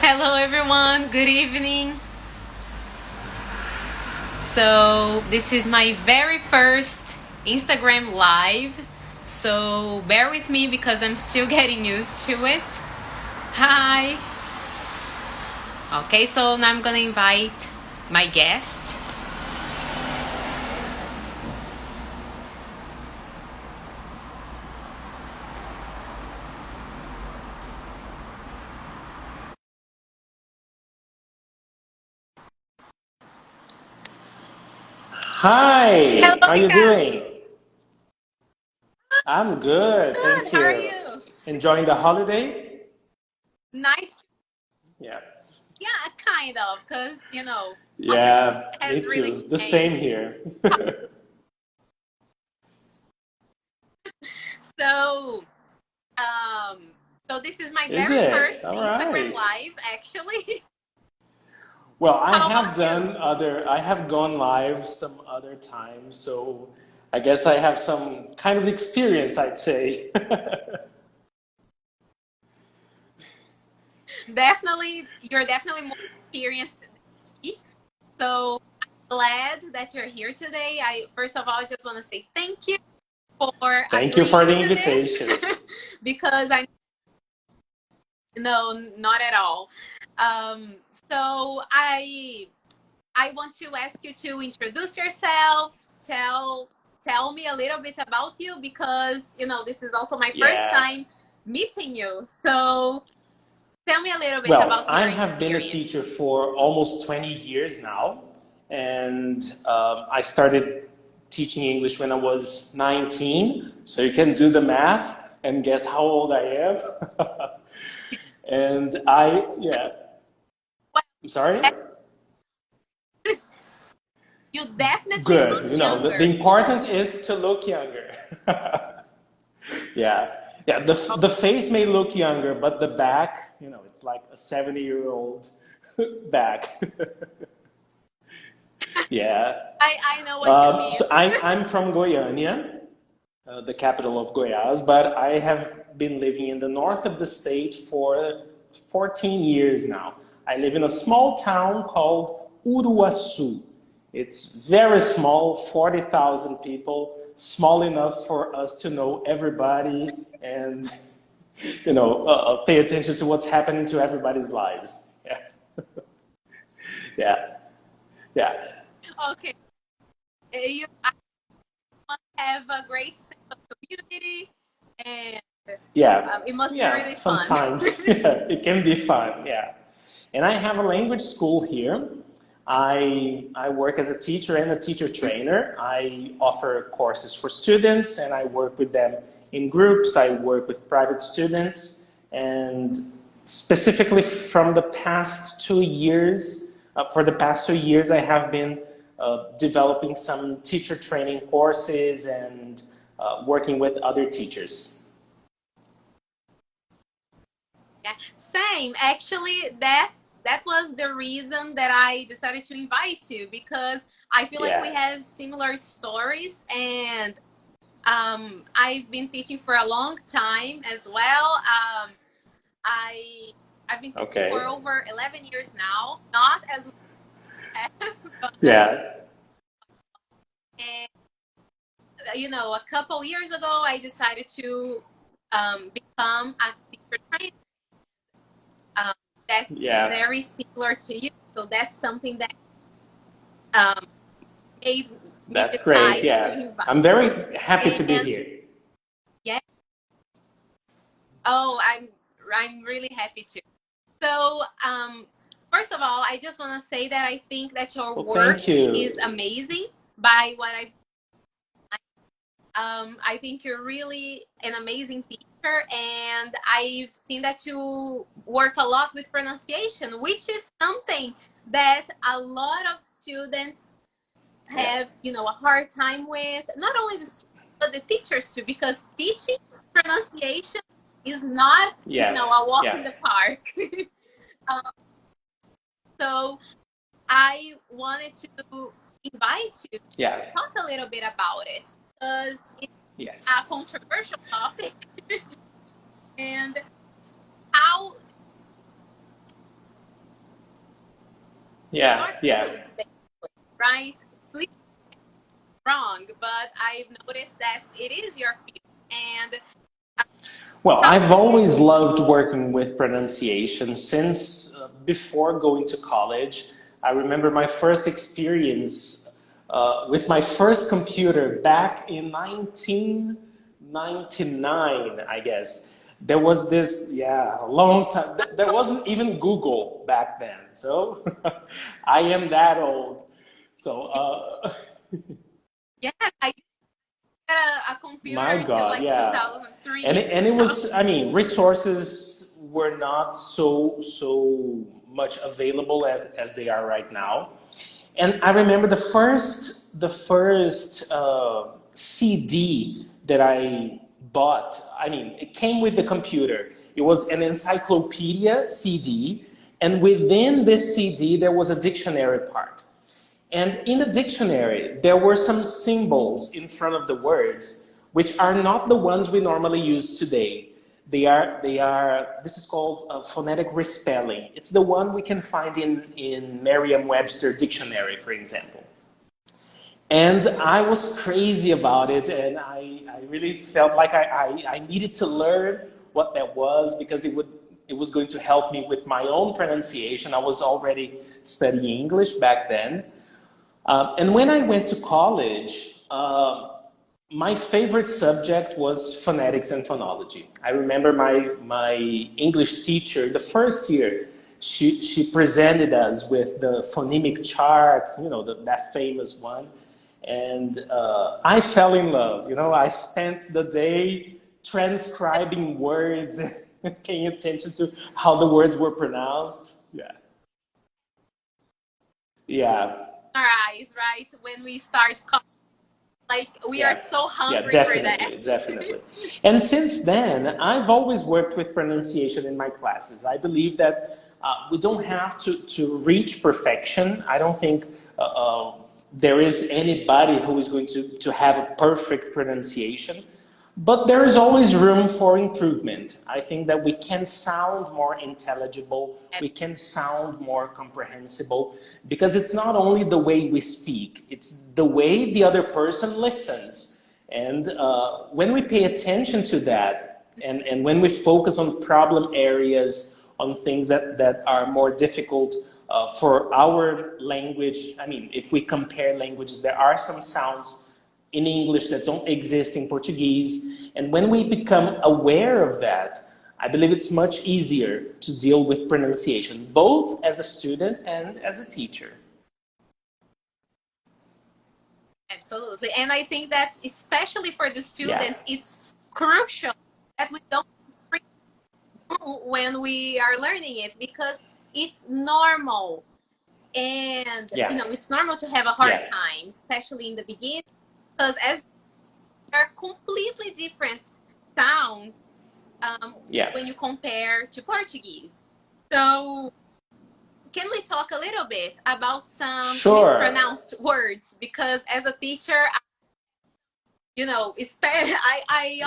Hello, everyone. Good evening. So, this is my very first Instagram live. So, bear with me because I'm still getting used to it. Hi. Okay, so now I'm gonna invite my guest. Hi, Hello, how you Ricardo. doing? I'm good, Good. thank How are you. you? Enjoying the holiday? Nice. Yeah. Yeah, kind of, because, Yeah, has me really too. The same changed. here. So, um, so this is my Is very it? first All Instagram right. live, actually. Well, How about you? I have gone live some other times, so I guess I have some kind of experience, I'd say. You're definitely more experienced than me. So I'm glad that you're here today. I first of all just want to say thank you for Thank you for agreeing the to this invitation. because I no, not at all. Um, so I want to ask you to introduce yourself, tell me a little bit about you because this is also my first Yeah. time meeting you. So tell me a little bit Well, about I your have been a teacher experience. for almost 20 years now, and I started teaching English when I was 19, so you can do the math and guess how old I am. Yeah, Well, I'm sorry? you definitely look Good. The younger. important is to look younger. Yeah. Yeah, the face may look younger, but the back, it's like a 70-year-old back. Yeah. I know what you So mean. I'm from Goiânia, the capital of Goiás, but I have been living in the north of the state for 14 years now. I live in a small town called Uruaçu. It's very small, 40,000 people, small enough for us to know everybody and pay attention to what's happening to everybody's lives. Yeah, yeah, yeah, Okay, you must have a great sense of community, and yeah, it must be yeah. really fun. Sometimes yeah, it can be fun. Yeah. And I have a language school here. I work as a teacher and a teacher trainer. I offer courses for students and I work with them in groups. I work with private students. And specifically from the past 2 years, for the past 2 years, I have been developing some teacher training courses and working with other teachers. Yeah, same. Actually, that was the reason that I decided to invite you because I feel like we Yeah. have similar stories, and I've been teaching for a long time as well. I I've been teaching for Okay. over 11 years now, not as long, but Yeah. and, a couple years ago, I decided to become a teacher trainer. Um, that's Yeah. very similar to you. So that's something that um, made me That's great. decide to Yeah. I'm invite very happy you. to be And here. yeah, oh, I'm really happy to. So first of all, I just want to say that I think that your Well, work thank is you. amazing. By what I think you're really an amazing teacher, and I've seen that you work a lot with pronunciation, which is something that a lot of students Yeah. have, a hard time with. Not only the students, but the teachers too, because teaching pronunciation is not, Yeah. a walk Yeah. in the park. um, so I wanted to invite you to Yeah. talk a little bit about it because it's a Yes. controversial topic. And how Yeah, your yeah. foods, basically, right? Please wrong, but I've noticed that it is your food. And Well, how I've do you always loved working with pronunciation since before going to college. I remember my first experience with my first computer back in 1999, I guess. There was this, yeah, a long time. There wasn't even Google back then. So I am that old. So, yes, I get a computer my until God, like yeah. And 2003. it So was, I mean, resources were not so much available as they are right now. And I remember the first CD that I bought. I mean, it came with the computer. It was an encyclopedia CD, and within this CD there was a dictionary part. And in the dictionary, there were some symbols in front of the words, which are not the ones we normally use today. This is called phonetic respelling. It's the one we can find in Merriam-Webster dictionary, for example. And I was crazy about it, and I really felt like I needed to learn what that was because it was going to help me with my own pronunciation. I was already studying English back then. And when I went to college, my favorite subject was phonetics and phonology. I remember my English teacher, the first year, she presented us with the phonemic charts, that famous one. And I fell in love. I spent the day transcribing words, paying attention to how the words were pronounced. Yeah. Yeah. eyes, right? When we start, like we are Yeah, so yeah, hungry for that. definitely, definitely. And since then, I've always worked with pronunciation in my classes. I believe that we don't have to reach perfection. I don't think there is anybody who is going to have a perfect pronunciation. But there is always room for improvement. I think that we can sound more intelligible, we can sound more comprehensible, because it's not only the way we speak, it's the way the other person listens. And when we pay attention to that, and when we focus on problem areas, on things that are more difficult for our language, I mean, if we compare languages, there are some sounds in English that don't exist in Portuguese. And when we become aware of that, I believe it's much easier to deal with pronunciation, both as a student and as a teacher. Absolutely. And I think that especially for the Yeah, students, it's crucial that we don't freak when we are learning it because it's normal. And, yeah, it's normal to have a hard yeah, time, especially in the beginning, because as are completely different sounds yeah. when you compare to Portuguese. So, can we talk a little bit about some Sure. mispronounced words? Because as a teacher, I Yeah,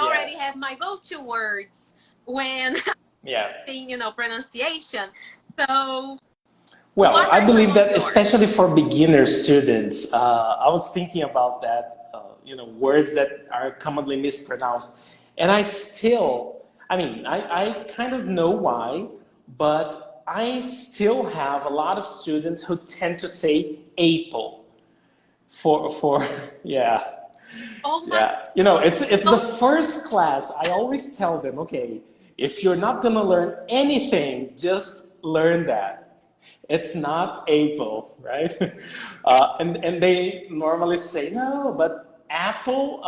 already have my go-to words when yeah. pronunciation. So, Well, what I are some believe of that yours? especially for beginner students, I was thinking about that, words that are commonly mispronounced. And I mean, I kind of know why, but I still have a lot of students who tend to say apple for, yeah. Oh my Yeah, it's the God. first class. I always tell them, okay, if you're not gonna learn anything, just learn that. It's not apple, right? And they normally say, no, but apple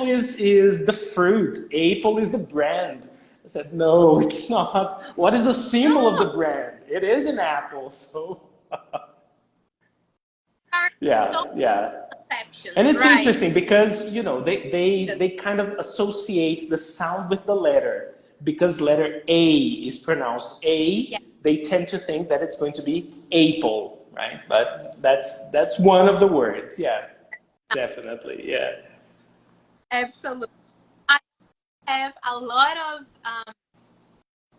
is the fruit. Apple is the brand. I said, no, it's not. What is the symbol of the No, brand? It is an apple. So are yeah, so yeah. conceptions, And it's right? interesting because they kind of associate the sound with the letter. Because letter A is pronounced Yeah, A, they tend to think that it's going to be apple, right? But that's one of the words. Yeah, definitely. Yeah, absolutely. I have a lot of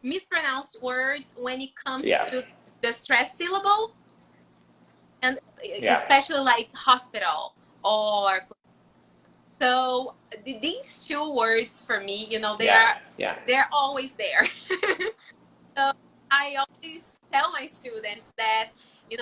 mispronounced words when it comes yeah, to the stress syllable. and Yeah. especially like hospital or so these two words for me, Yeah. Yeah. they're always there. So I always tell my students that,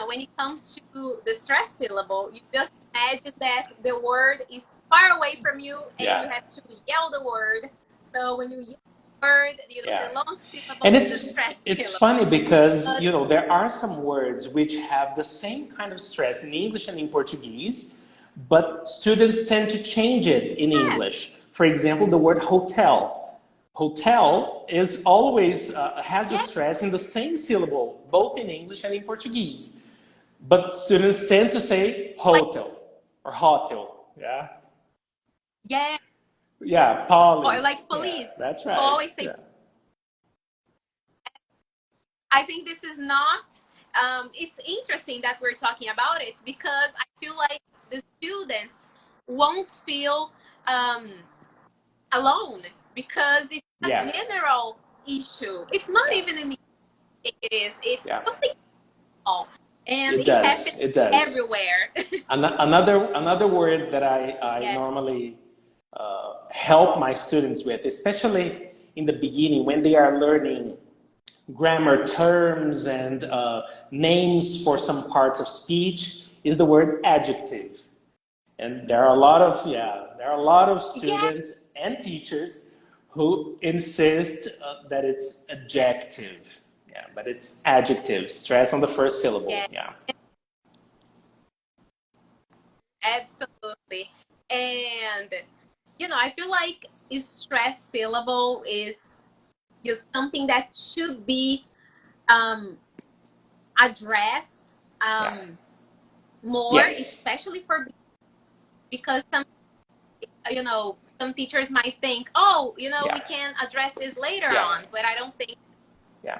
when it comes to the stress syllable, you just imagine that the word is far away from you and you Yeah. have to yell the word. So when you yell the word, Yeah. the long And syllable is the stress it's syllable. funny because But there are some words which have the same kind of stress in English and in Portuguese, but students tend to change it in yeah, English. For example, the word hotel. Hotel is always has the yeah, stress in the same syllable, both in English and in Portuguese. But students tend to say like, hotel or hotel. Yeah. yeah, Yeah, or like police. Yeah, police. that's People right. always say, Yeah. I think this is not, it's interesting that we're talking about it because I feel like the students won't feel um, alone because it's a Yeah. general issue. It's not Yeah. even in the it is. It's Yeah. something small, and It it happens does. It does. everywhere. Another word that I Yeah, normally help my students with, especially in the beginning when they are learning grammar terms and names for some parts of speech, is the word adjective. And there are a lot of yeah, students and teachers who insist that it's adjective. Yeah, but it's adjective. Stress on the first syllable. yeah, Yeah. absolutely. And I feel like stress syllable is just something that should be um, addressed Yeah. more, Yes. especially for because some teachers might think, oh, we Yeah. can address this later Yeah. on, but I don't think Yeah.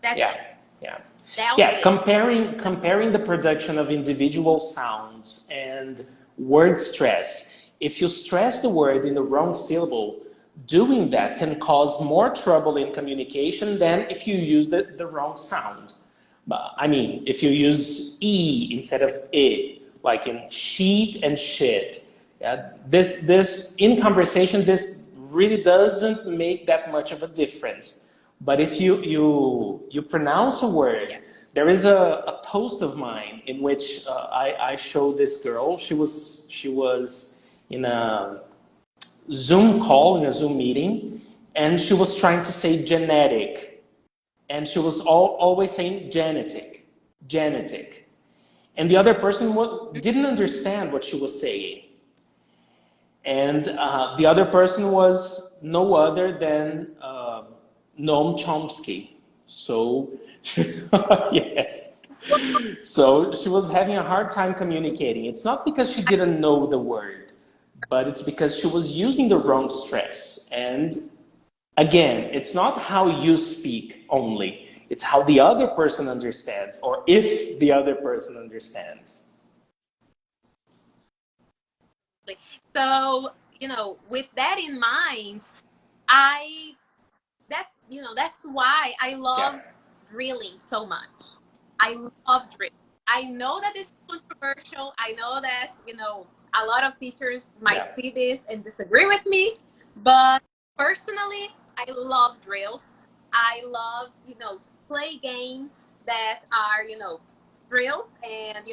that's Yeah. Yeah. dealt Yeah. with. Comparing the production of individual sounds and word stress. If you stress the word in the wrong syllable, doing that can cause more trouble in communication than if you use the wrong sound. I mean, if you use E instead of I, like in sheet and shit, yeah, this in conversation, this really doesn't make that much of a difference. But if you pronounce a word, Yeah. there is a post of mine in which I show this girl. She was in a Zoom call, in a Zoom meeting, and she was trying to say genetic, and she was always saying genetic, genetic. And the other person didn't understand what she was saying. And the other person was no other than Noam Chomsky. So, yes. So she was having a hard time communicating. It's not because she didn't know the word, but it's because she was using the wrong stress. And again, it's not how you speak only, it's how the other person understands, or if the other person understands. So, with that in mind, I that's why I Yeah, love drilling so much. I love drilling. I know that it's controversial. I know that, a lot of teachers might yeah, see this and disagree with me, but personally, I love drills. I love, to play games that are, drills and,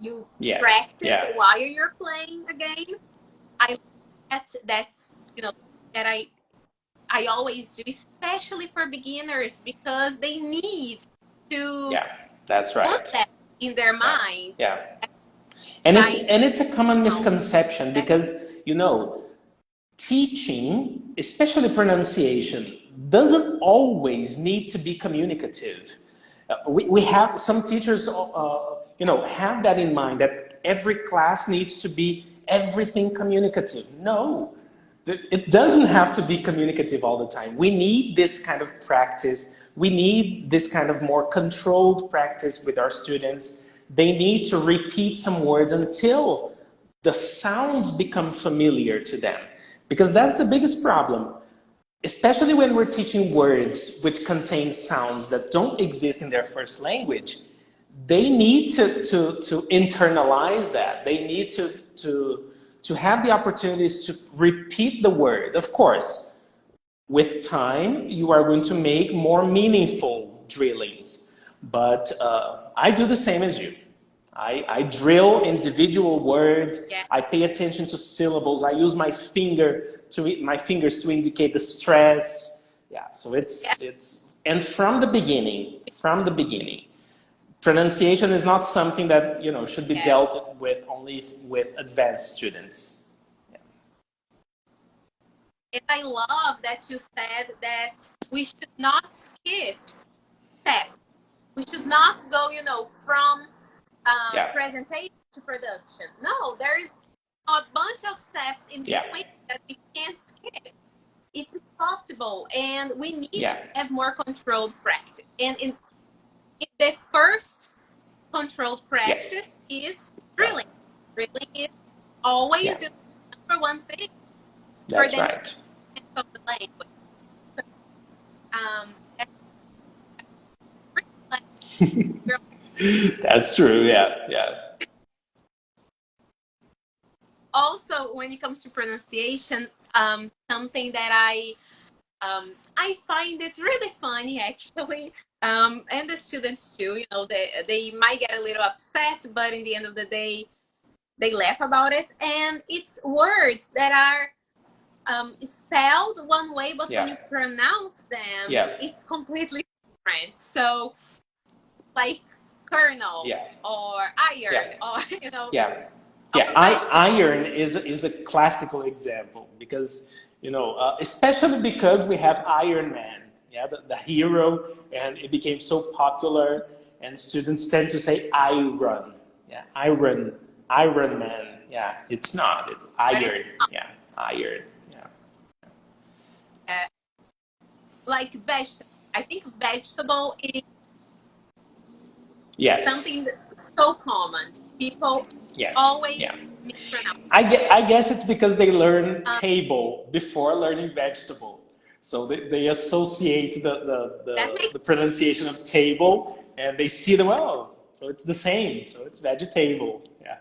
you yeah, practice yeah. while you're playing a game. I that's that I always do, especially for beginners because they need to Yeah, that's put right. that in their Yeah, mind. yeah. And it's Right and it's a common now, misconception that's because teaching, especially pronunciation, doesn't always need to be communicative. We have some teachers, have that in mind that every class needs to be everything communicative. No, it doesn't have to be communicative all the time. We need this kind of practice. We need this kind of more controlled practice with our students. They need to repeat some words until the sounds become familiar to them. Because that's the biggest problem, especially when we're teaching words which contain sounds that don't exist in their first language. they need to internalize that. They need to have the opportunities to repeat the word. Of course, with time, you are going to make more meaningful drillings. But I do the same as you. I drill individual words. Yeah. I pay attention to syllables. I use my fingers to indicate the stress. Yeah, so it's and from the beginning, pronunciation is not something that should be dealt with only with advanced students. Yeah. And I love that you said that we should not skip steps. We should not go, from presentation to production. No, there is a bunch of steps in between that we can't skip. It's impossible, and we need to have more controlled practice. And in the first controlled practice is drilling. Drilling is always the number one thing for them right. of the language. That's true. Yeah. Also, when it comes to pronunciation, something that I find it really funny, actually, and the students too. They might get a little upset, but in the end of the day, they laugh about it. And it's words that are spelled one way, but when you pronounce them, it's completely different. So, like kernel or iron, or iron is a classical example because especially because we have Iron Man, the hero, and it became so popular, and students tend to say iron, Iron Man. Yeah, it's not. It's iron. Yeah, iron. Yeah. Like vegetable. I think vegetable is something that's so common. People always mispronounce. I guess it's because they learn table before learning vegetable. So they associate the pronunciation of table, and they see so it's the same. So it's vegetable. Yeah.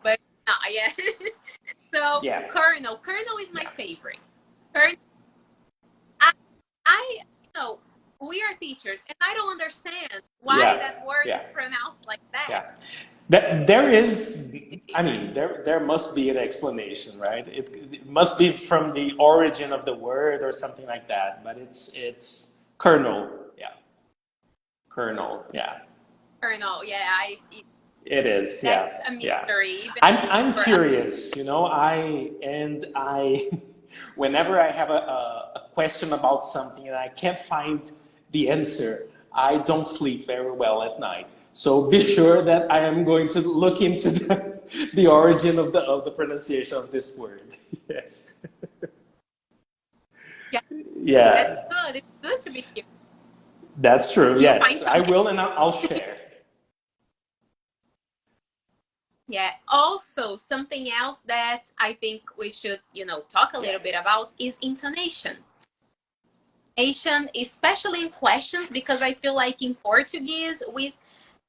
But so kernel is my favorite. Kernel. I we are teachers, and I don't understand why that word is pronounced like that. There is, there must be an explanation, right? It must be from the origin of the word or something like that. But it's kernel, kernel, Kernel, it is, that's a mystery. I'm curious, whenever I have a question about something and I can't find the answer, I don't sleep very well at night. So be sure that I am going to look into the origin of the pronunciation of this word. Yes. Yeah. That's good. It's good to be here. That's true. Yes, I will, and I'll share. Yeah. Also, something else that I think we should, talk a little bit about is intonation. Intonation, especially in questions, because I feel like in Portuguese we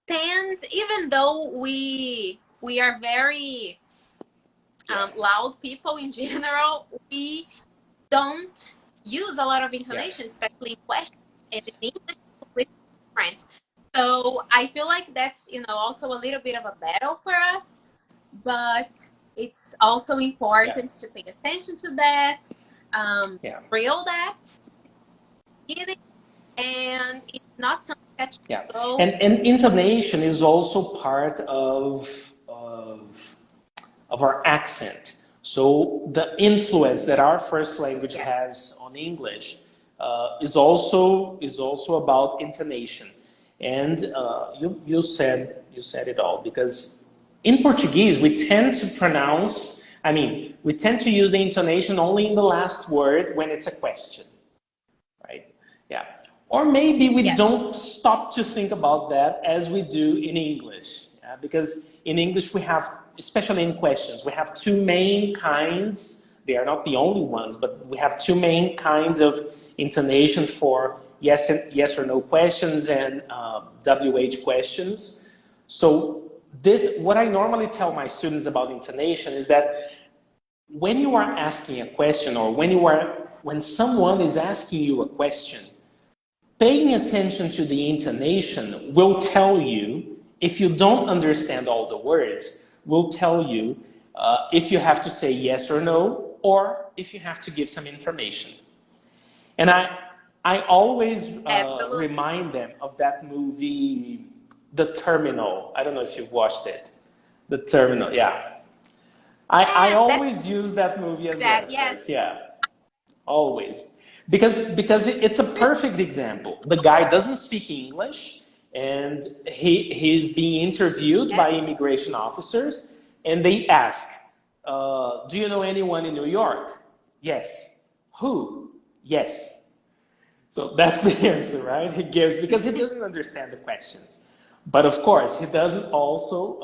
tend, even though we are very loud people in general, we don't use a lot of intonation, especially in questions, and in English it's completely different. So I feel like that's also a little bit of a battle for us, but it's also important to pay attention to that, drill that, and it's not something that you go. And intonation is also part of our accent. So the influence that our first language has on English is also about intonation. And you said it all, because in Portuguese we tend to pronounce. We tend to use the intonation only in the last word when it's a question, right? Yeah. Or maybe we don't stop to think about that as we do in English, because in English we have, especially in questions, we have two main kinds. They are not the only ones, but we have two main kinds of intonation for yes or no questions and WH questions. So what I normally tell my students about intonation is that when you are asking a question, or when someone is asking you a question, paying attention to the intonation will tell you, if you don't understand all the words, will tell you if you have to say yes or no, or if you have to give some information. And I always Absolutely. remind them of that movie, The Terminal. I don't know if you've watched it. The Terminal, yeah. I Yes, that's always use that movie as that. Yes. reference, yeah. Always. Because it's a perfect example. The guy doesn't speak English, and he's being interviewed by immigration officers, and they ask, do you know anyone in New York? Yes. Who? Yes. So that's the answer, right? He gives, because he doesn't understand the questions. But of course, he doesn't also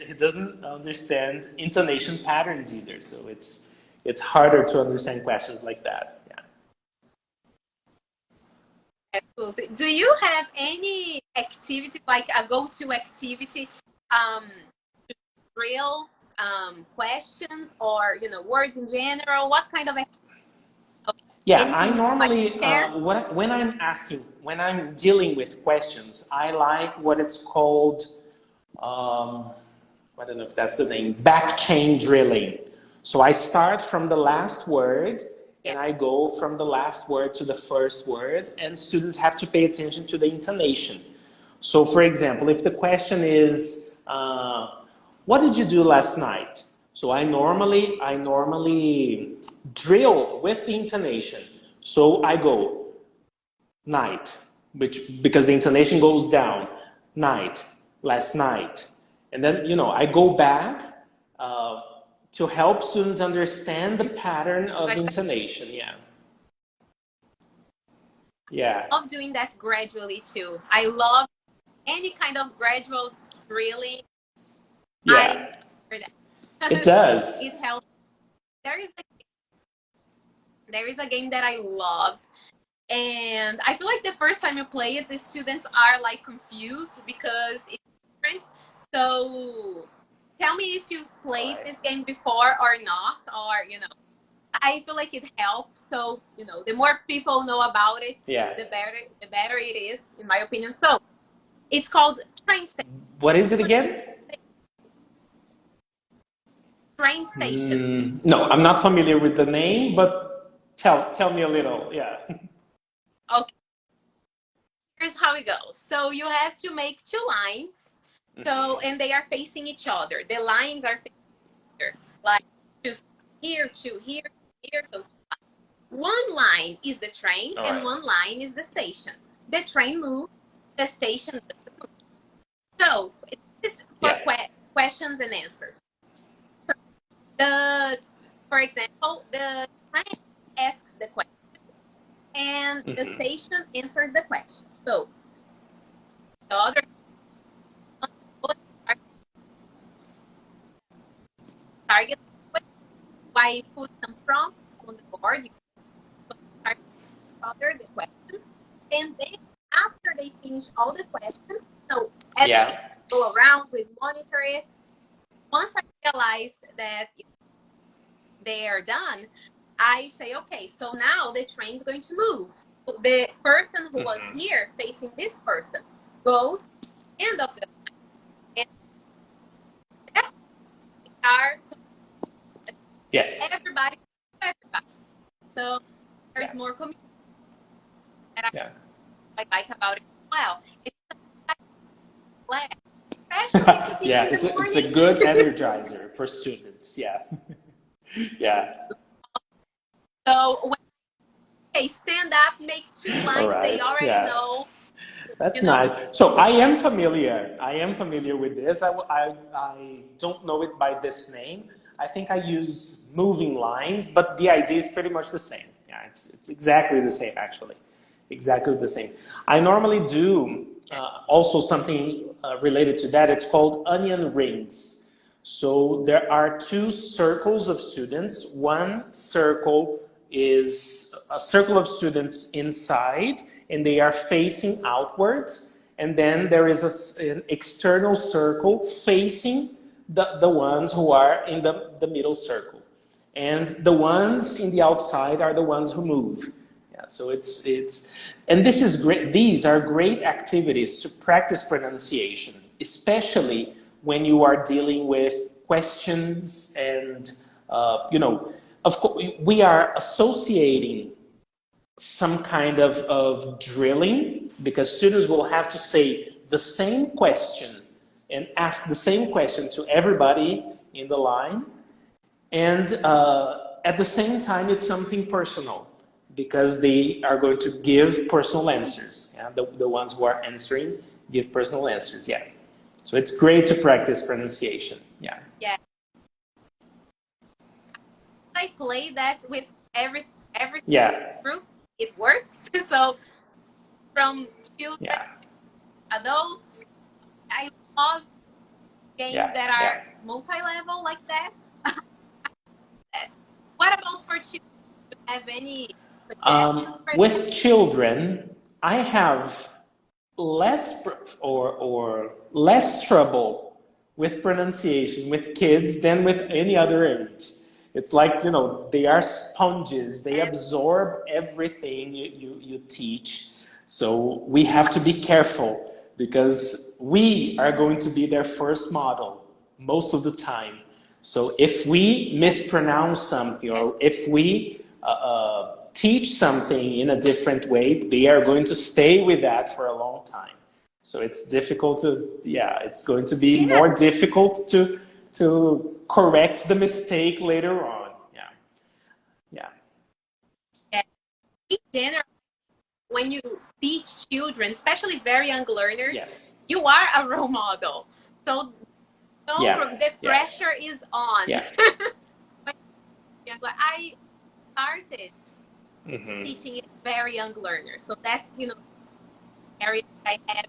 he doesn't understand intonation patterns either. So it's harder to understand questions like that. Yeah. Absolutely. Do you have any activity, like a go-to activity, um, drill, questions, or words in general? What kind of Yeah, I anything you would like to normally, share? when I'm dealing with questions, I like what it's called, um, I don't know if that's the name, back chain drilling. So I start from the last word Yeah. and I go from the last word to the first word, and students have to pay attention to the intonation. So, for example, if the question is, "What did you do last night?" So I normally drill with the intonation. So I go night, because the intonation goes down, night, last night, and then I go back uh, to help students understand the pattern of Like, intonation. Yeah, yeah, I love doing that gradually too. I love any kind of gradual drilling. I yeah. prefer It that. does. It helps. There is a there is a game that I love, and I feel like the first time you play it, the students are like confused because it's different. So tell me if you've All played right. this game before or not, or I feel like it helps. So the more people know about it, Yeah. the better it is, in my opinion. So it's called train station. What is it again? Train station. No, I'm not familiar with the name, but tell me a little. Yeah. Okay, here's how it goes. So you have to make two lines. So and they are facing each other. The lines are facing each other, like to here, to here, here. So one line is the train, All and right. one line is the station. The train moves, the station doesn't move. So this is for Yeah. questions and answers. So the, for example, the train asks the question, and the station answers the question. So the other target, I put some prompts on the board. You target other the questions, and then after they finish all the questions, so as we Yeah. go around, we monitor it. Once I realize that they are done, I say, okay, so now the train's going to move. So the person who was here facing this person goes end of the and that are Yes. everybody, everybody. So Yeah. there's more community that Yeah. I like about it as well. It's like, especially to teach Yeah. in the It's a morning. good energizer for students. Yeah. Yeah. So when they stand up, make two All lines, they right. already Yeah. know, That's you know, nice. So I am familiar. I am familiar with this. I don't know it by this name. I think I use moving lines, but the idea is pretty much the same. Yeah, it's exactly the same actually. Exactly the same. I normally do also something related to that. It's called onion rings. So there are two circles of students. One circle is a circle of students inside, and they are facing outwards. And then there is an external circle facing the ones who are in the middle circle. And the ones in the outside are the ones who move. Yeah, so and this is great. These are great activities to practice pronunciation, especially when you are dealing with questions and, of course, we are associating some kind of drilling because students will have to say the same question and ask the same question to everybody in the line. And at the same time, it's something personal because they are going to give personal answers. Yeah? The ones who are answering give personal answers. Yeah. So it's great to practice pronunciation. Yeah. Yeah. I play that with every Yeah. group. It works. So from children, Yeah. adults, I love games Yeah. that Yeah. are multi-level like that. What about for children? Do you have any suggestions for them? With children, I have or less trouble with pronunciation with kids than with any other age. It's like, they are sponges. They absorb everything you teach. So we have to be careful because we are going to be their first model most of the time. So if we mispronounce something or if we teach something in a different way, they are going to stay with that for a long time. So it's difficult it's going to be more difficult to correct the mistake later on. Yeah. Yeah. Yeah. In general, when you teach children, especially very young learners, Yes. you are a role model. So the pressure is on. Yeah. But I started teaching very young learners. So that's, area I have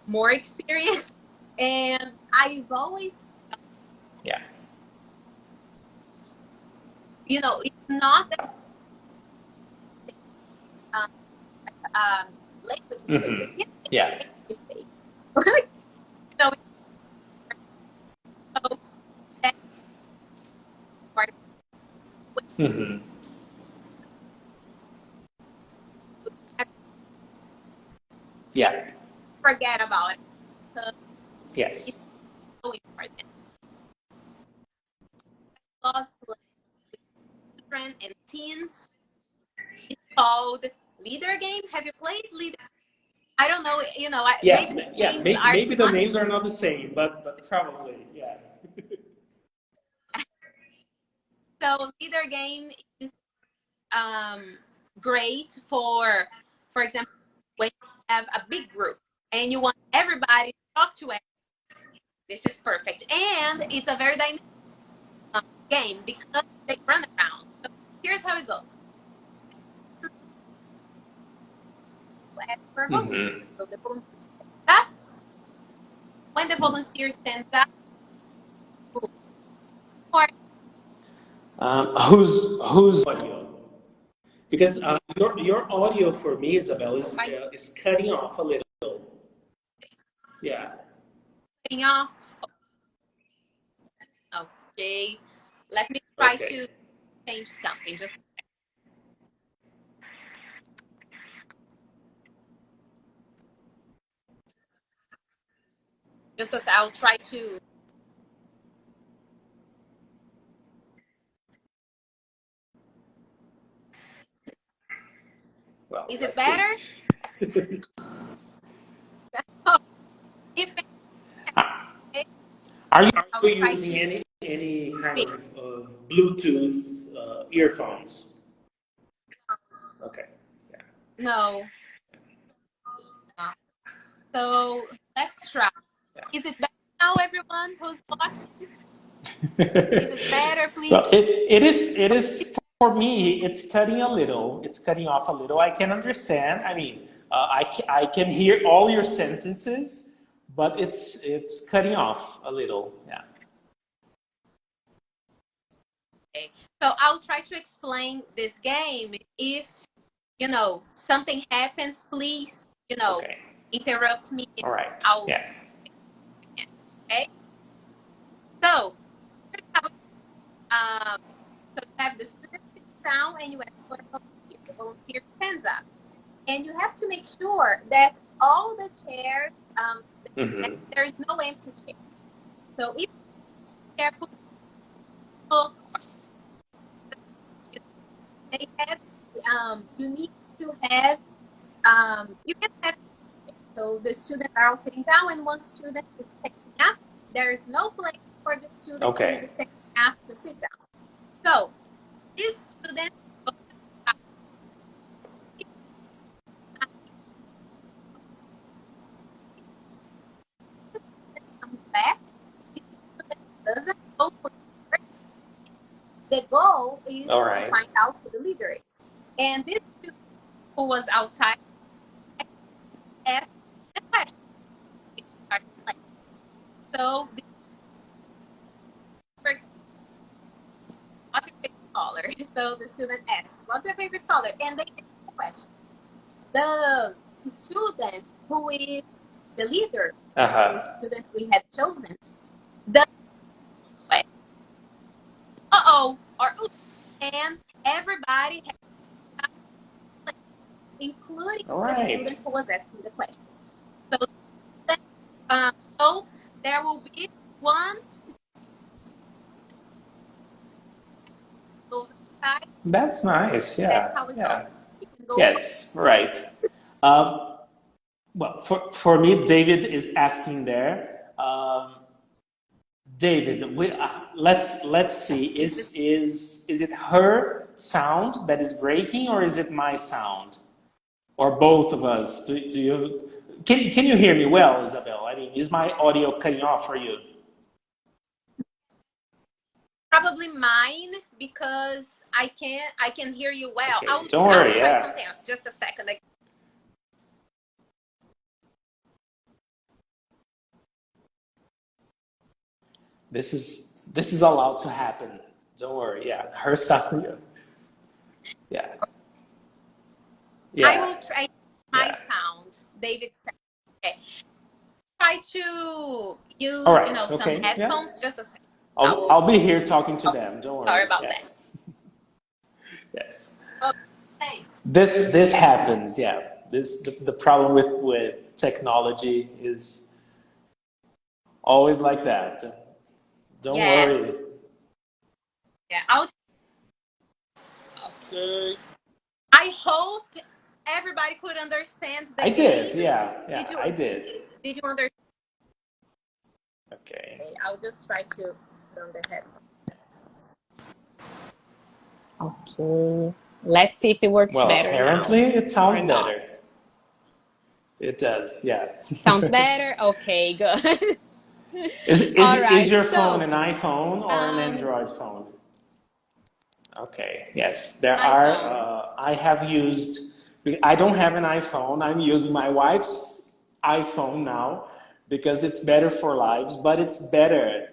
more experience. And I've always felt, Yeah. it's not that language mistake. They can't Yeah. make mistake. So that's part Mm-hmm. Yeah. forget about it. So it's Yes. so important. I love playing with children and teens. It's called Leader Game. Have you played Leader? I don't know. Yeah. Maybe Yeah. names are Maybe the not. names are not the same, but probably. Yeah. So Leader Game is um, great for example, when you have a big group and you want everybody to talk to it. This is perfect, and it's a very dynamic game because they run around. So here's how it goes. Ask for a volunteer. So the volunteer stands up. When the volunteer stands up, or Who's audio? Because your audio for me, Isabel, by is cutting off a little. Yeah. cutting off. Okay, let me try Okay. to change something. Just as I'll try to. Well, Is it let's see. better? If Are you I will try using to any kind fix. of Bluetooth earphones? Okay. Yeah. No, no. So let's try. Is it better now, everyone who's watching? Is it better, please? Well, it is for me. It's cutting a little. It's cutting off a little. I can understand. I mean, I can hear all your sentences, but it's cutting off a little. Yeah. Okay. So I'll try to explain this game. If something happens, please, Okay. interrupt me. All right. I'll, Yes. okay? So, here's how so you have the student sit down and you ask for a volunteer. The volunteer stands up. And you have to make sure that all the chairs, that Mm-hmm. there's no empty chair. So if the chair puts book, they have, you need to have, you can have, so the students are all sitting down and one student is standing up. There is no place for the student who is Okay. standing up to sit down. So this student comes back, this student doesn't go for the leader. The goal is All to right. find out who the leader is. And this student who was outside asked the question. So this works, what's your favorite color? So the student asks, what's your favorite color? And they answer the question. The student who is the leader, the Uh-huh. student we have chosen, does question, uh-oh, or oops, and everybody has, including All the right. student who was asking the question. So, so there will be one goes outside. That's nice. That's Yeah. how it Yeah. goes. You can go first. Yes. Right. Um, well, for me, David is asking there. David, let's see. Is this Is it her sound that is breaking, or is it my sound, or both of us? Do you can you hear me well, Isabel? I mean, is my audio cutting off for you? probably mine because I can hear you well. Okay, I'll don't I'll worry. try Yeah, something else. Just a second. this is allowed to happen. Don't worry. Yeah, her sound. Yeah, I yeah, will try my yeah. sound. David said, okay. Try to All use, right. some Okay. Yeah. headphones. Just a second. I will. I'll be here talking to Okay. them. Don't Sorry worry. about that. Yes. Yes. Okay. This happens. Yeah. The problem with technology is always like that. Don't Yes. worry. Yeah. Okay. I hope everybody could understand the I did. game. Yeah. Did Yeah. you I did. did you understand? Okay. Okay, I'll just try to put on the headphones. Okay. Let's see if it works Well, better now apparently it or sounds not. better. It does. Yeah. Sounds better? Okay, good. All Is right. your phone So, an iPhone or an um, Android phone? Okay, yes, there are. iPhone. I have used, I don't have an iPhone. I'm using my wife's iPhone now because it's better for lives, but it's better.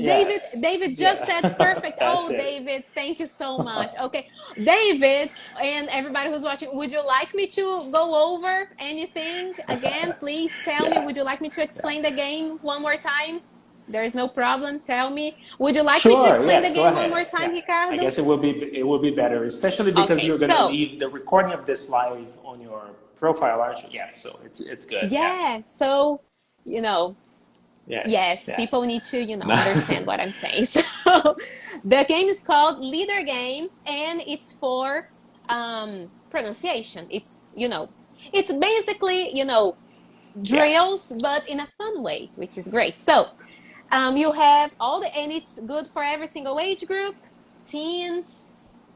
David, Yes, David just yeah, said perfect. that's Oh, it. David, thank you so much. Okay, David, and everybody who's watching, would you like me to go over anything again? Please tell me. Yeah, Would you like me to yeah. explain the game one more time? There is no problem. Tell me. Would you like me to Sure, explain the yes, go game one more ahead. time, Yeah, I Ricardo? guess it will be better, especially because Okay, you're gonna so leave the recording of this live on your profile, aren't you? Yes, so it's good. Yeah. yeah, so you know, Yes. yes, Yeah. people need to, understand what I'm saying. So the game is called Leader Game, and it's for pronunciation. It's basically, Yeah. drills, but in a fun way, which is great. So you have and it's good for every single age group, teens,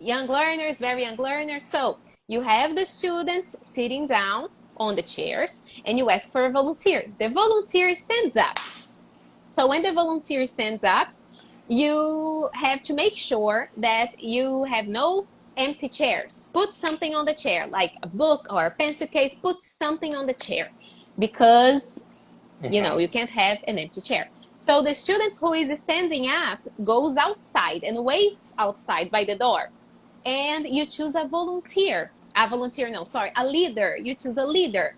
young learners, very young learners. So you have the students sitting down on the chairs, and you ask for a volunteer. The volunteer stands up. So when the volunteer stands up, you have to make sure that you have no empty chairs. Put something on the chair, like a book or a pencil case, put something on the chair because, Mhm. you can't have an empty chair. So the student who is standing up goes outside and waits outside by the door. and you choose a volunteer. A volunteer, no, sorry, a leader. You choose a leader.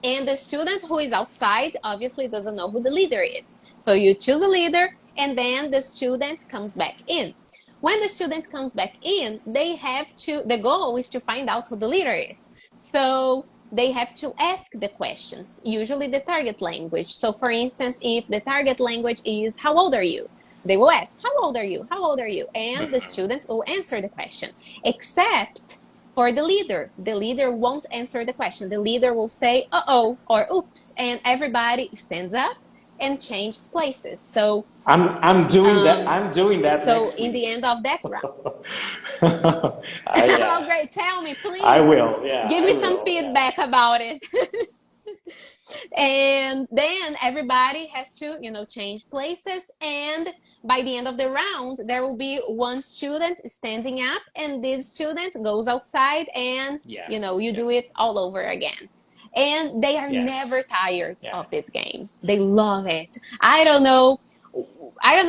And the student who is outside obviously doesn't know who the leader is. So you choose a leader, and then the student comes back in. When the student comes back in, the goal is to find out who the leader is. So they have to ask the questions, usually the target language. So for instance, if the target language is, how old are you? They will ask, how old are you? How old are you? And the students will answer the question, except for the leader. The leader won't answer the question. The leader will say, uh-oh, or oops, and everybody stands up and changes places. So I'm doing that. I'm doing that so next in the week. end of that round, oh Yeah, great, tell me, I please will. Yeah, give I me some will. Yeah. feedback about it. And then everybody has to, change places. And by the end of the round, there will be one student standing up, and this student goes outside, and Yeah. you Yeah. do it all over again. And they are never Yes. tired Yeah. of this game. They love it. I don't know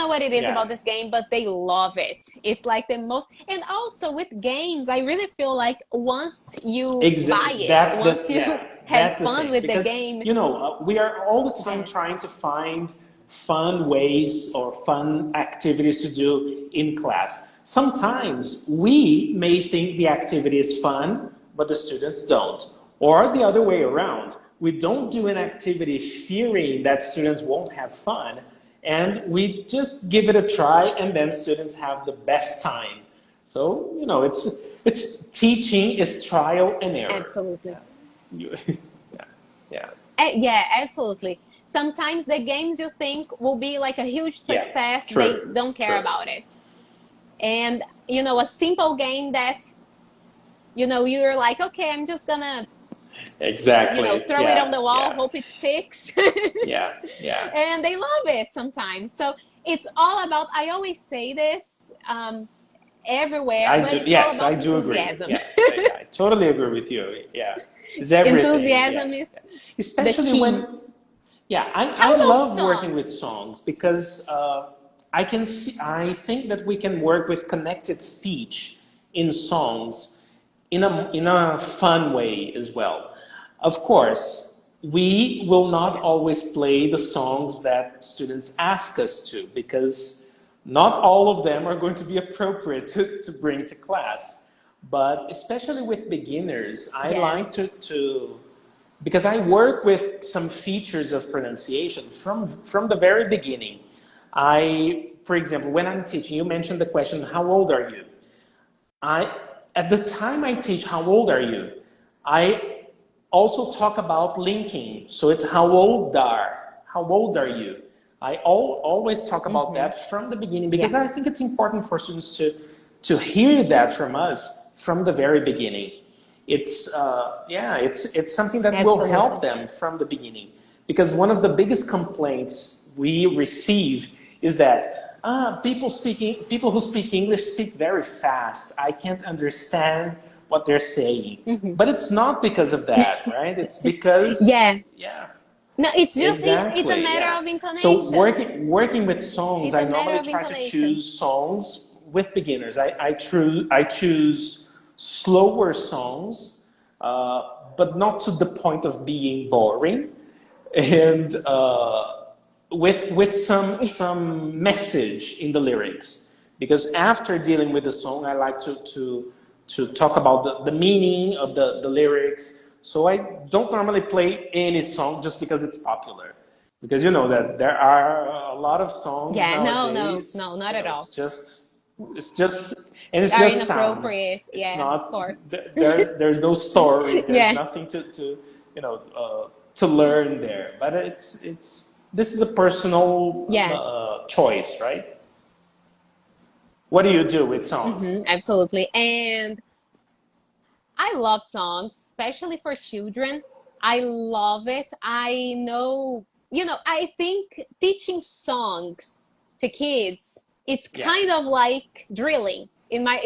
what it is Yeah. about this game, but they love it. It's like the most. And also with games, I really feel like once you buy it, once you have That's the fun thing, with the because game, we are all the time yes, trying to find fun ways or fun activities to do in class. Sometimes we may think the activity is fun, but the students don't, or the other way around. We don't do an activity fearing that students won't have fun, and we just give it a try, and then students have the best time. So it's teaching is trial and error. absolutely. Yeah, yeah, yeah, Yeah, absolutely. Sometimes the games you think will be like a huge yeah. success, they True, don't care true. about it. And, a simple game that, you're like, okay, I'm just gonna, Exactly. throw it on Yeah, the wall, yeah, hope it sticks. yeah, yeah. And they love it sometimes. So it's all about, I always say this everywhere, I but do. it's all Yes, I about do agree. enthusiasm. Yeah, yeah, yeah. I totally agree with you. Yeah, it's everything. Yeah, Enthusiasm is yeah. the Especially key. when, yeah, I How about love working with songs? songs because I can see. I think that we can work with connected speech in songs in a fun way as well. Of course, we will not Yeah. always play the songs that students ask us to because not all of them are going to be appropriate to bring to class. But especially with beginners, I like Yes. to because I work with some features of pronunciation from the very beginning. For example, when I'm teaching, you mentioned the question, "How old are you?" I, at the time I teach, "How old are you?" I also talk about linking. So it's "How old are?" "How old are you?" I always talk about Hmm. that from the beginning Yeah. because I think it's important for students to hear that from us from the very beginning. It's something that will help Absolutely. them from the beginning, because one of the biggest complaints we receive is that people who speak English speak very fast. I can't understand what they're saying. Hmm. But it's not because of that, right? It's because, Yeah. yeah, No, it's a exactly, matter yeah. of So intonation. working with songs, It's I a matter normally of try to intonation. choose songs with beginners. I choose slower songs, but not to the point of being boring, and with some message in the lyrics. Because after dealing with the song, I like to talk about the meaning of the lyrics. So I don't normally play any song just because it's popular. Because you know that there are a lot of songs Yeah, no, no, nowadays. no, not at all. And it's Are just sound. inappropriate. It's Yeah, of not, course. there's no story. There's Yeah, nothing to learn there. But this is a personal yeah. choice, right? What do you do with songs? Absolutely. And I love songs, especially for children. I love it. I know, I think teaching songs to kids, it's Yeah, kind of like drilling in my,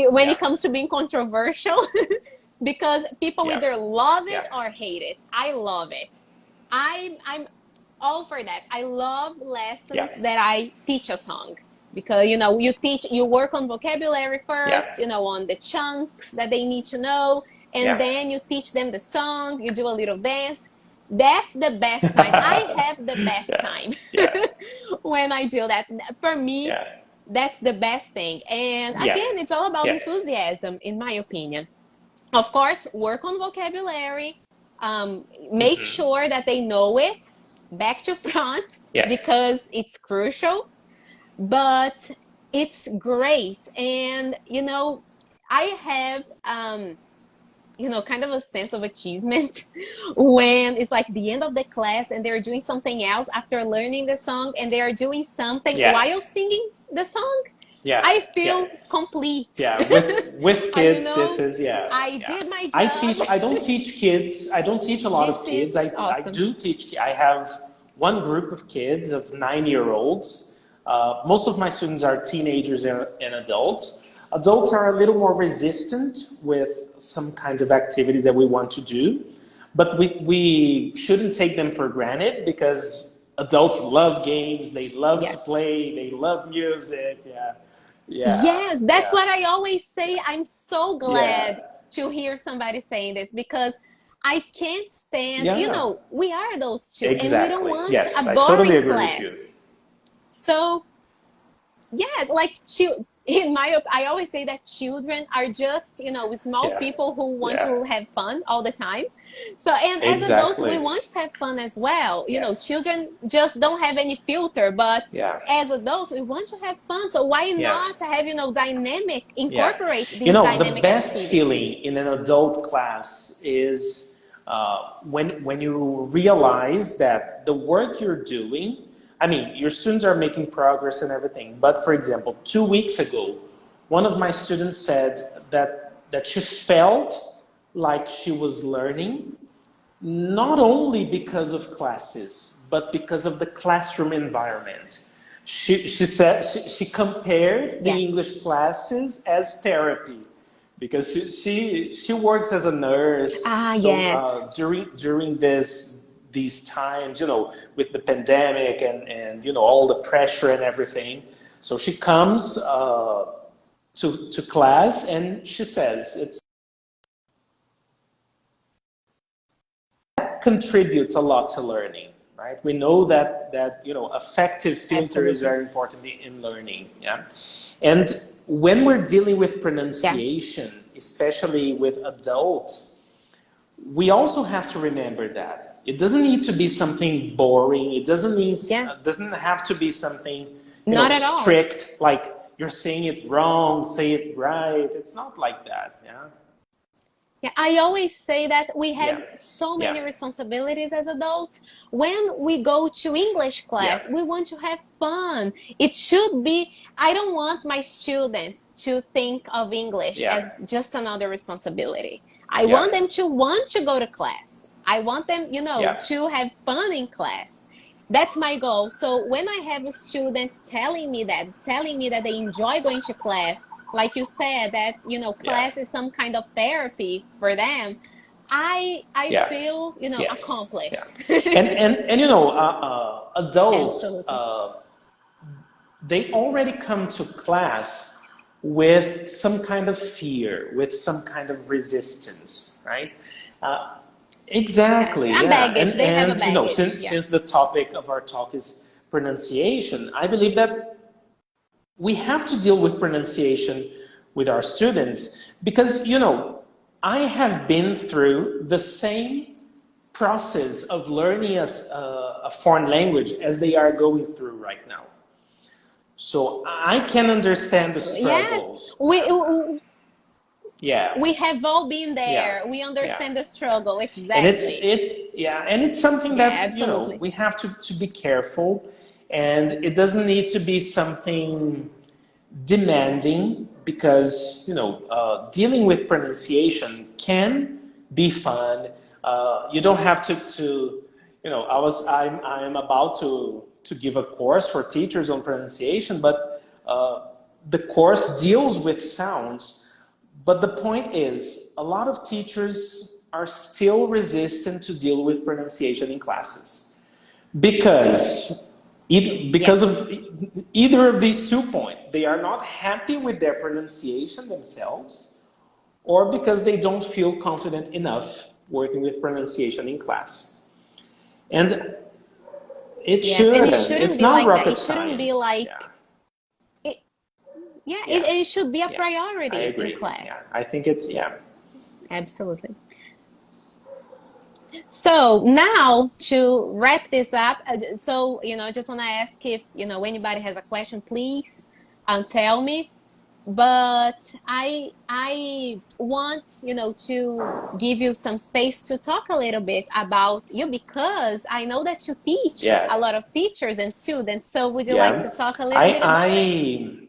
when yeah, it comes to being controversial, because people yeah, either love yeah, it or hate it. I love it. I'm all for that. I love lessons yeah. that I teach a song. because you work on vocabulary first, Yeah. on the chunks that they need to know, and Yeah. then you teach them the song, you do a little dance. That's the best time. I have the best Yeah. time Yeah. when I do that. For me, Yeah. that's the best thing. And Yeah. again, it's all about Yes. enthusiasm, in my opinion. Of course, work on vocabulary, make Hmm. sure that they know it back to front Yes. because it's crucial, but it's great. And I have kind of a sense of achievement when it's like the end of the class and they're doing something else after learning the song, and they are doing something Yeah. while singing the song. Yeah. I Yeah. feel complete. Yeah, with kids, this is, yeah, I yeah. did my I job. teach. I don't teach kids. I don't teach a lot This of kids. is I awesome. do teach. I have one group of kids of 9-year-olds. Most of my students are teenagers and adults. Adults are a little more resistant with some kinds of activities that we want to do, but we shouldn't take them for granted because adults love games. They love Yeah. to play. They love music. Yeah. Yeah, Yes, that's yeah, what I always say. I'm so yeah, glad to hear somebody saying this because I can't stand, yeah. we are adults too, and we don't Exactly. want a Yes, I totally boring agree with you. class. So yes, like I always say that children are just small Yeah, people who want yeah, to have fun all the time. So, and as adults we exactly. want to have fun as well. Yes. Children just don't have any filter, but Yeah, as adults we want to have fun. So why yeah, not have dynamic, yeah. incorporate these The dynamic best activities? feeling in an adult class is when you realize that the work you're doing. I mean, your students are making progress and everything. But for example, 2 weeks ago, one of my students said that she felt like she was learning not only because of classes, but because of the classroom environment. She said she compared the Yeah. English classes as therapy because she works as a nurse. Ah, So yes. during these times, with the pandemic and all the pressure and everything, so she comes to class and she says it's contributes a lot to learning, right? We know that affective filter is Absolutely. very important in learning, yeah. And when we're dealing with Yeah. pronunciation, especially with adults, we also have to remember that it doesn't need to be something boring. It Yeah. doesn't have to be something Not at all. strict, like you're saying it wrong, say it right. It's not like that, yeah. Yeah, I always say that we have Yeah, so yeah, many responsibilities as adults. When we go to English yeah, class, we want to have fun. It should be, I don't want my students to think of English as yeah, just another responsibility. I yeah, want them to want to go to class. I want them, yeah, to have fun in class. That's my goal. So when I have students telling me that they enjoy going to class, like you said, that yeah. class is some kind of therapy for them, I Yeah. feel Yes. Yeah. accomplished. And adults, Absolutely. they already come to class with some kind of fear, with some kind of resistance, right? Uh, Yeah, exactly. a Yeah. baggage, they have a And baggage. since Yeah. the topic of our talk is pronunciation, I believe that we have to deal with pronunciation with our students because I have been through the same process of learning a foreign language as they are going through right now. So I can understand the Absolutely. Yes. struggle. Yeah, We have all been yeah, there. We yeah. understand the struggle. And it's Exactly. it's yeah, and it's something Yeah, that absolutely. we have to be careful, and it doesn't need to be something demanding because dealing with pronunciation can be fun. You don't have to I'm about to give a course for teachers on pronunciation, but the course deals with sounds. But the point is, a lot of teachers are still resistant to deal with pronunciation in classes because Because Yes. of either of these 2 points. They are not happy with their pronunciation themselves, or because they don't feel confident enough working with pronunciation in class. And it Yes, and it shouldn't. shouldn't It's be not like that. rocket It shouldn't be science. Yeah. like it, yeah, Yeah. it should be a Yes, I priority in agree. Yeah. class. I think it's, yeah. Absolutely. So now to wrap this up, so I just want to ask if anybody has a question, please tell me. But I want to give you some space to talk a little bit about you, because I know that you teach Yeah. a lot of teachers and students. So would you like Yeah. to talk a little I, bit about it? I,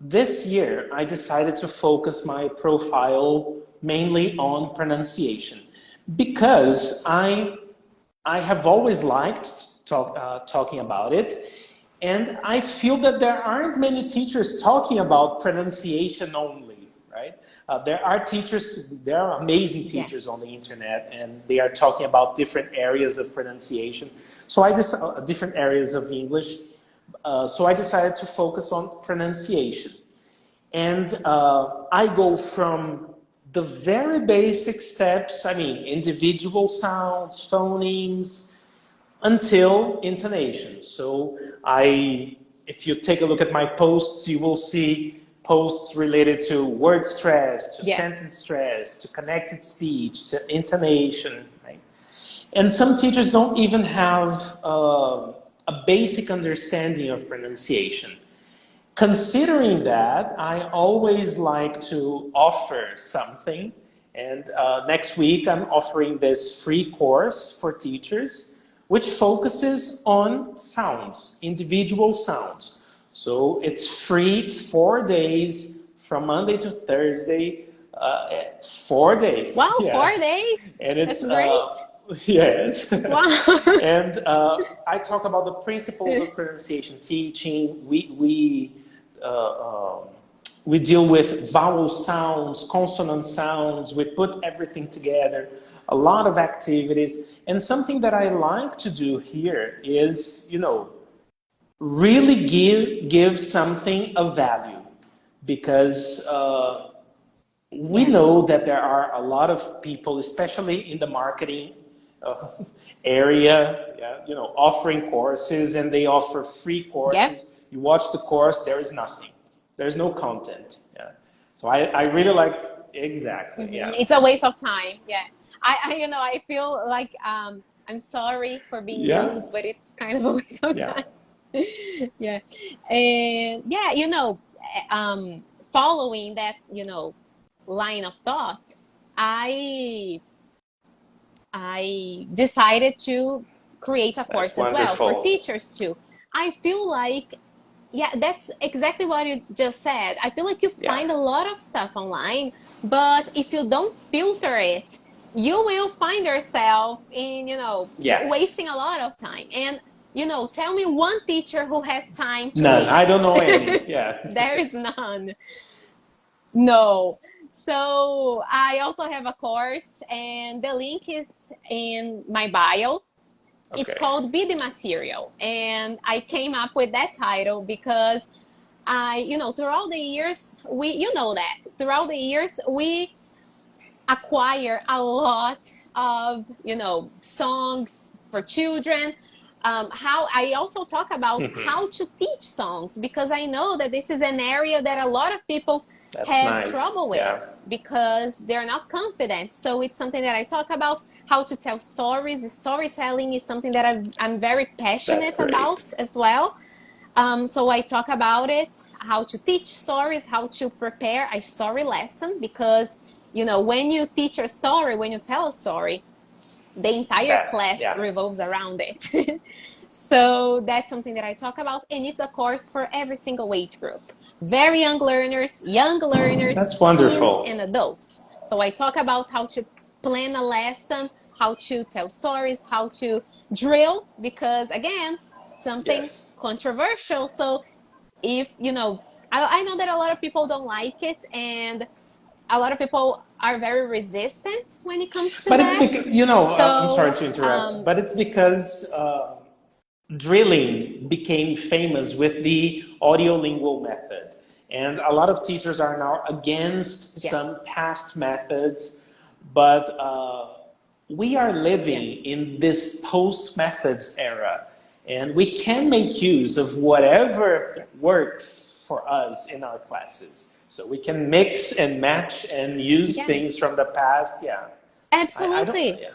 this year, I decided to focus my profile mainly on pronunciation because I have always liked talking about it, and I feel that there aren't many teachers talking about pronunciation only, right? There are teachers, there are amazing Yeah. teachers on the internet, and they are talking about different areas of pronunciation. So I just different areas of English. So I decided to focus on pronunciation. And I go from the very basic steps, I mean, individual sounds, phonemes, until intonation. So if you take a look at my posts, you will see posts related to word stress, to Yeah. sentence stress, to connected speech, to intonation, right? And some teachers don't even have a basic understanding of pronunciation. Considering that, I always like to offer something. And next week, I'm offering this free course for teachers, which focuses on sounds, individual sounds. So it's free 4 days from Monday to Thursday, 4 days, Wow, yeah. 4 days. And That's it's, great. yes. Wow. And I talk about the principles of pronunciation teaching. We deal with vowel sounds, consonant sounds. We put everything together. A lot of activities. And something that I like to do here is, really give something of value, because we Yeah. know that there are a lot of people, especially in the marketing uh, area, yeah, offering courses, and they offer free Yep. courses. You watch the course, there is nothing. There's no content. Yeah. So I really like, exactly, yeah. It's a waste of time. Yeah. I feel like I'm sorry for being Yeah, rude, but it's kind of a waste of yeah. time. Yeah. And yeah, following that, line of thought, I I decided to create a That's course as well for wonderful. teachers too. I feel like, yeah, that's exactly what you just said. I feel like you Yeah, find a lot of stuff online, but if you don't filter it, you will find yourself in, yeah. wasting a lot of time. And, tell me one teacher who has time to None. I don't waste. know any. Yeah. There is none. No. So I also have a course, and the link is in my bio. It's Okay. called Be the Material. And I came up with that title because throughout the years, throughout the years, we acquire a lot of, songs for children. How I also talk about how to teach songs, because I know that this is an area that a lot of people That's have nice. trouble with Yeah. because they're not confident. So it's something that I talk about, how to tell stories. Storytelling is something that I'm very That's passionate great. about as well. So I talk about it, how to teach stories, how to prepare a story lesson, because when you teach a story, when you tell a story, the entire Best. class Yeah. revolves around it. So that's something that I talk about, and it's a course for every single age group. Very young learners, That's teens, and wonderful. adults. So I talk about how to plan a lesson, how to tell stories, how to drill, because again, something Yes. controversial. So if I know that a lot of people don't like it, and a lot of people are very resistant when it comes to But it's that. because, I'm sorry So to interrupt, but it's because drilling became famous with the audiolingual method. And a lot of teachers are now against Yeah. some past methods, but we are Yeah. living in this post methods era, and we can make use of whatever works for us in our classes. So we can mix and match and use Yeah. things from the past. Yeah, I don't. Absolutely. Yeah,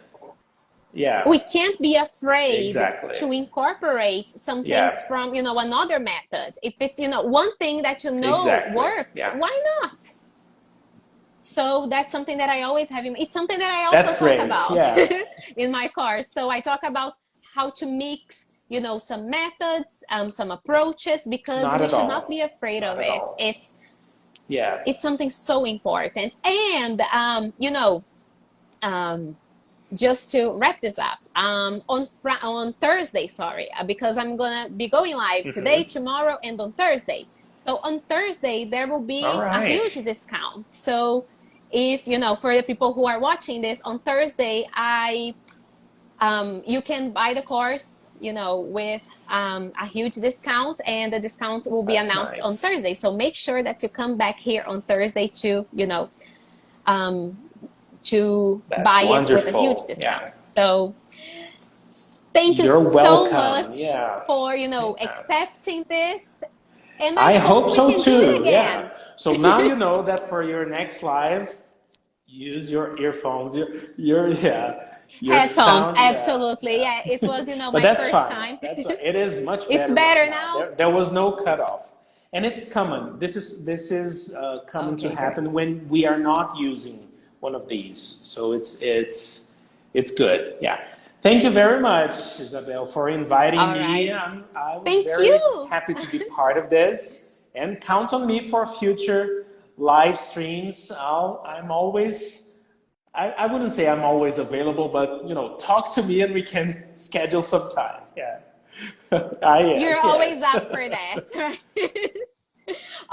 yeah, We can't be afraid exactly. to incorporate some things Yeah, from, another method. If it's, one thing that exactly. works, Yeah, why not? So that's something that I always have. It's something that I also that's talk great. about Yeah, in my course. So I talk about how to mix, some methods, some approaches, because not we at should not be all. afraid Not of at it. all. Yeah. It's something so important. And um, just to wrap this up, on Thursday, sorry, because I'm gonna be going live today, Mm-hmm. tomorrow, and on Thursday. So on Thursday there will All be a huge right. discount. So if for the people who are watching this on Thursday, you can buy the course, with a huge discount, and the discount will be That's announced on nice. Thursday. So make sure that you come back here on Thursday um, to That's buy it with a huge wonderful. discount. Yeah. So thank you You're so welcome. much Yeah. for, Yeah. accepting this. And I I hope hope we so can do it too. Yeah. again. So now you know that for your next live, use your earphones, your Headphones, sound. Yeah. absolutely. Yeah. Yeah, it was, But my that's first fine. time. That's fine. It is much It's better right better now. now. There was no cutoff, and it's common. This is common to Okay, great. happen when we are not using one of these. So it's good. Yeah. Thank you very much, Isabel, for inviting All me. right. I was Thank very you. happy to be part of this, and count on me for future live streams. I'm always I wouldn't say I'm always available, but talk to me and we can schedule some time. Yeah, I am. You're always Yes. up for that, right?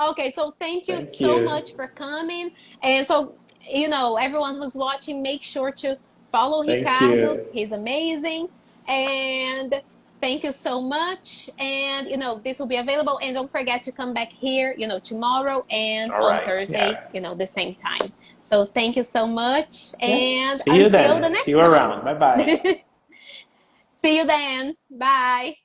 Okay, so thank you Thank so you. much for coming. And so, everyone who's watching, make sure to follow Thank Ricardo. you. He's amazing. And thank you so much. And, this will be available. And don't forget to come back here, tomorrow and All on right. Thursday, Yeah. the same time. So thank you so much. Yes. And See you until the then. See next you time. around. Bye bye. See you then. Bye.